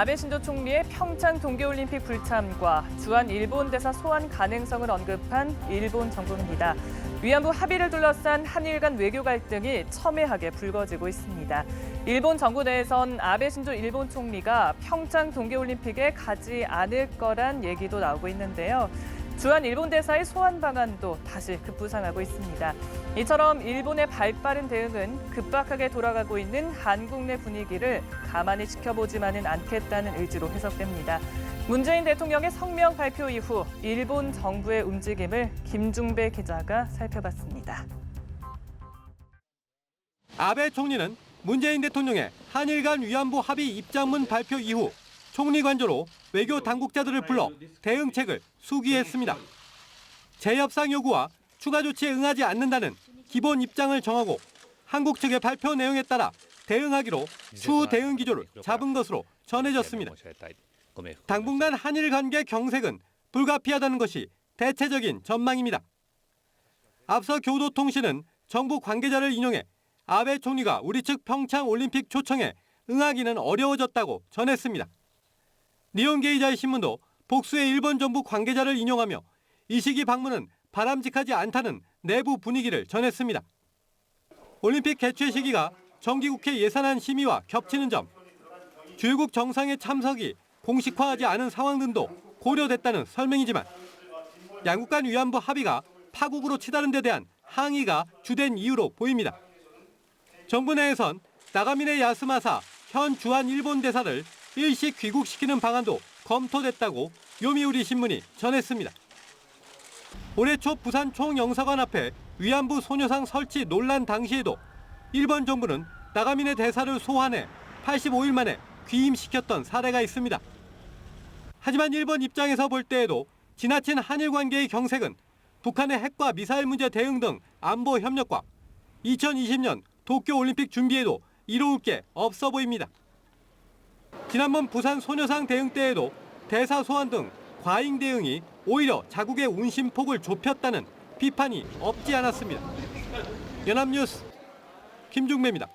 아베 신조 총리의 평창 동계올림픽 불참과 주한 일본 대사 소환 가능성을 언급한 일본 정부입니다. 위안부 합의를 둘러싼 한일 간 외교 갈등이 첨예하게 불거지고 있습니다. 일본 정부 내에선 아베 신조 일본 총리가 평창 동계올림픽에 가지 않을 거란 얘기도 나오고 있는데요. 주한 일본 대사의 소환 방안도 다시 급부상하고 있습니다. 이처럼 일본의 발빠른 대응은 급박하게 돌아가고 있는 한국 내 분위기를 가만히 지켜보지만은 않겠다는 의지로 해석됩니다. 문재인 대통령의 성명 발표 이후 일본 정부의 움직임을 김중배 기자가 살펴봤습니다. 아베 총리는 문재인 대통령의 한일 간 위안부 합의 입장문 발표 이후 총리 관저로 외교 당국자들을 불러 대응책을 수기했습니다. 재협상 요구와 추가 조치에 응하지 않는다는 기본 입장을 정하고 한국 측의 발표 내용에 따라 대응하기로 추후 대응 기조를 잡은 것으로 전해졌습니다. 당분간 한일 관계 경색은 불가피하다는 것이 대체적인 전망입니다. 앞서 교도통신은 정부 관계자를 인용해 아베 총리가 우리 측 평창 올림픽 초청에 응하기는 어려워졌다고 전했습니다. 니혼게이자의 신문도 복수의 일본 정부 관계자를 인용하며 이 시기 방문은 바람직하지 않다는 내부 분위기를 전했습니다. 올림픽 개최 시기가 정기국회 예산안 심의와 겹치는 점, 주요국 정상회 참석이 공식화하지 않은 상황 등도 고려됐다는 설명이지만 양국 간 위안부 합의가 파국으로 치달은 데 대한 항의가 주된 이유로 보입니다. 정부 내에선 나가미네 야스마사 현 주한 일본 대사를 일시 귀국시키는 방안도 검토됐다고 요미우리 신문이 전했습니다. 올해 초 부산 총영사관 앞에 위안부 소녀상 설치 논란 당시에도 일본 정부는 나가미네 대사를 소환해 85일 만에 귀임시켰던 사례가 있습니다. 하지만 일본 입장에서 볼 때에도 지나친 한일 관계의 경색은 북한의 핵과 미사일 문제 대응 등 안보 협력과 2020년 도쿄올림픽 준비에도 이로울 게 없어 보입니다. 지난번 부산 소녀상 대응 때에도 대사 소환 등 과잉 대응이 오히려 자국의 운심폭을 좁혔다는 비판이 없지 않았습니다. 연합뉴스 김중배입니다.